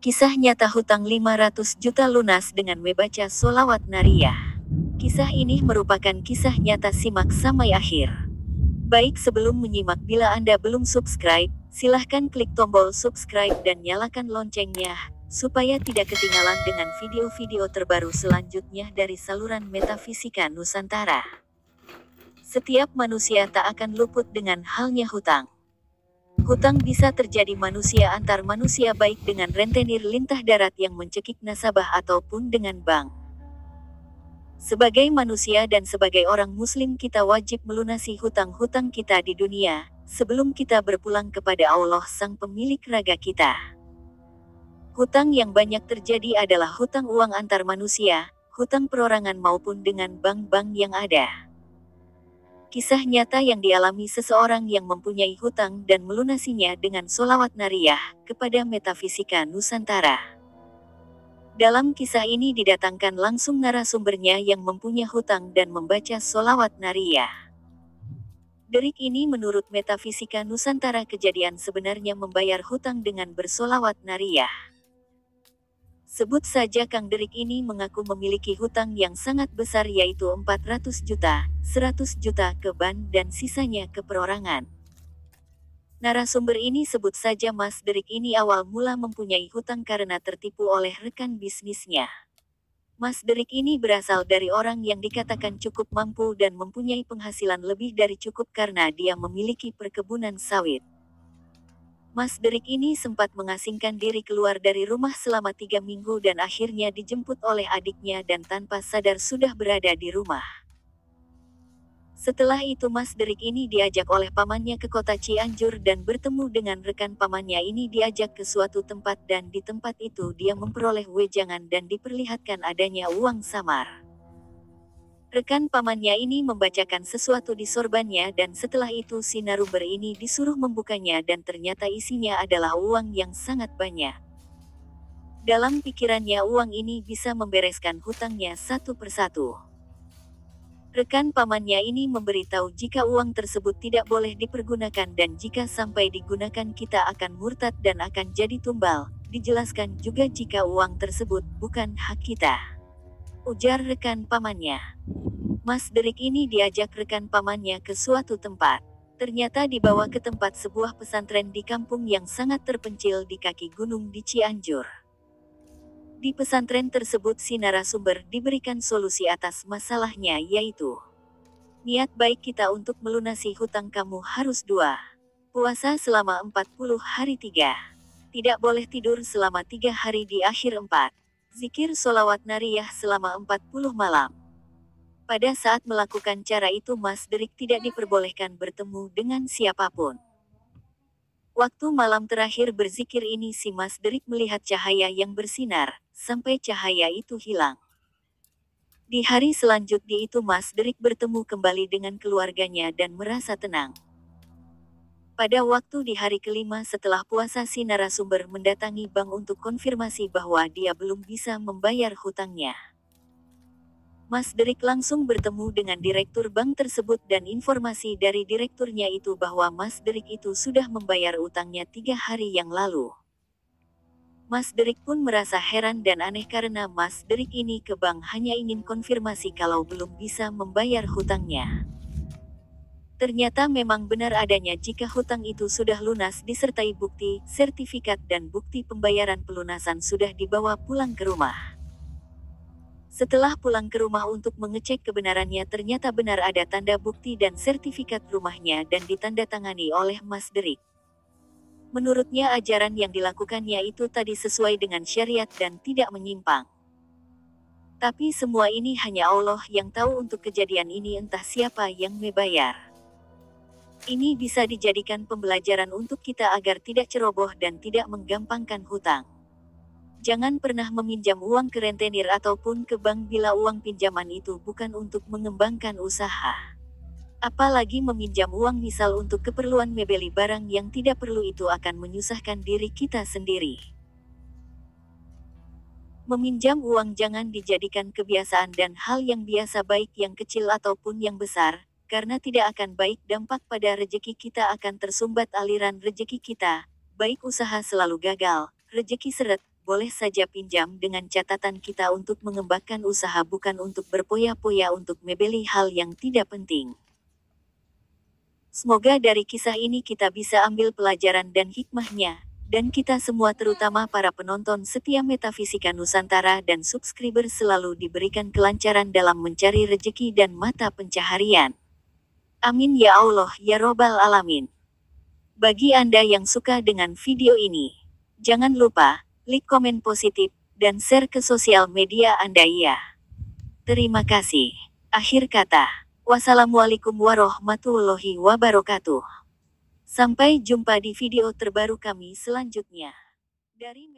Kisah nyata hutang 500 juta lunas dengan membaca sholawat nariyah. Kisah ini merupakan kisah nyata, simak sampai akhir. Baik, sebelum menyimak, bila Anda belum subscribe, silahkan klik tombol subscribe dan nyalakan loncengnya, supaya tidak ketinggalan dengan video-video terbaru selanjutnya dari saluran Metafisika Nusantara. Setiap manusia tak akan luput dengan halnya hutang. Hutang bisa terjadi manusia antar manusia, baik dengan rentenir lintah darat yang mencekik nasabah ataupun dengan bank. Sebagai manusia dan sebagai orang muslim, kita wajib melunasi hutang-hutang kita di dunia, sebelum kita berpulang kepada Allah sang pemilik raga kita. Hutang yang banyak terjadi adalah hutang uang antar manusia, hutang perorangan maupun dengan bank-bank yang ada. Kisah nyata yang dialami seseorang yang mempunyai hutang dan melunasinya dengan sholawat nariyah kepada Metafisika Nusantara. Dalam kisah ini didatangkan langsung narasumbernya yang mempunyai hutang dan membaca sholawat nariyah. Derik ini menurut Metafisika Nusantara kejadian sebenarnya membayar hutang dengan bersolawat nariyah. Sebut saja Kang Derik ini mengaku memiliki hutang yang sangat besar, yaitu 400 juta, 100 juta ke bank dan sisanya ke perorangan. Narasumber ini sebut saja Mas Derik ini awal mula mempunyai hutang karena tertipu oleh rekan bisnisnya. Mas Derik ini berasal dari orang yang dikatakan cukup mampu dan mempunyai penghasilan lebih dari cukup karena dia memiliki perkebunan sawit. Mas Derik ini sempat mengasingkan diri keluar dari rumah selama 3 minggu dan akhirnya dijemput oleh adiknya dan tanpa sadar sudah berada di rumah. Setelah itu Mas Derik ini diajak oleh pamannya ke kota Cianjur dan bertemu dengan rekan pamannya ini diajak ke suatu tempat, dan di tempat itu dia memperoleh wejangan dan diperlihatkan adanya uang samar. Rekan pamannya ini membacakan sesuatu di sorbannya dan setelah itu si narumber ini disuruh membukanya dan ternyata isinya adalah uang yang sangat banyak. Dalam pikirannya uang ini bisa membereskan hutangnya satu persatu. Rekan pamannya ini memberitahu jika uang tersebut tidak boleh dipergunakan dan jika sampai digunakan kita akan murtad dan akan jadi tumbal. Dijelaskan juga jika uang tersebut bukan hak kita, ujar rekan pamannya. Mas Derik ini diajak rekan pamannya ke suatu tempat. Ternyata dibawa ke tempat sebuah pesantren di kampung yang sangat terpencil di kaki gunung di Cianjur. Di pesantren tersebut si narasumber diberikan solusi atas masalahnya, yaitu niat baik kita untuk melunasi hutang kamu harus 2. Puasa selama 40 hari 3. Tidak boleh tidur selama 3 hari di akhir 4. Zikir sholawat nariyah selama 40 malam. Pada saat melakukan cara itu Mas Derik tidak diperbolehkan bertemu dengan siapapun. Waktu malam terakhir berzikir ini si Mas Derik melihat cahaya yang bersinar, sampai cahaya itu hilang. Di hari selanjutnya itu Mas Derik bertemu kembali dengan keluarganya dan merasa tenang. Pada waktu di hari kelima setelah puasa si narasumber mendatangi bank untuk konfirmasi bahwa dia belum bisa membayar hutangnya. Mas Derik langsung bertemu dengan direktur bank tersebut dan informasi dari direkturnya itu bahwa Mas Derik itu sudah membayar utangnya 3 hari yang lalu. Mas Derik pun merasa heran dan aneh karena Mas Derik ini ke bank hanya ingin konfirmasi kalau belum bisa membayar hutangnya. Ternyata memang benar adanya jika hutang itu sudah lunas disertai bukti, sertifikat dan bukti pembayaran pelunasan sudah dibawa pulang ke rumah. Setelah pulang ke rumah untuk mengecek kebenarannya, ternyata benar ada tanda bukti dan sertifikat rumahnya dan ditandatangani oleh Mas Derik. Menurutnya ajaran yang dilakukannya itu tadi sesuai dengan syariat dan tidak menyimpang. Tapi semua ini hanya Allah yang tahu. Untuk kejadian ini entah siapa yang membayar. Ini bisa dijadikan pembelajaran untuk kita agar tidak ceroboh dan tidak menggampangkan hutang. Jangan pernah meminjam uang ke rentenir ataupun ke bank bila uang pinjaman itu bukan untuk mengembangkan usaha. Apalagi meminjam uang misal untuk keperluan membeli barang yang tidak perlu, itu akan menyusahkan diri kita sendiri. Meminjam uang jangan dijadikan kebiasaan dan hal yang biasa, baik yang kecil ataupun yang besar, karena tidak akan baik dampak pada rejeki kita, akan tersumbat aliran rejeki kita, baik usaha selalu gagal, rejeki seret, boleh saja pinjam dengan catatan kita untuk mengembangkan usaha bukan untuk berpoya-poya untuk membeli hal yang tidak penting. Semoga dari kisah ini kita bisa ambil pelajaran dan hikmahnya, dan kita semua terutama para penonton setia Metafisika Nusantara dan subscriber selalu diberikan kelancaran dalam mencari rejeki dan mata pencaharian. Amin ya Allah ya Robbal Alamin. Bagi Anda yang suka dengan video ini, jangan lupa like komen positif dan share ke sosial media Anda ya. Terima kasih. Akhir kata. Wassalamualaikum warahmatullahi wabarakatuh. Sampai jumpa di video terbaru kami selanjutnya. Dari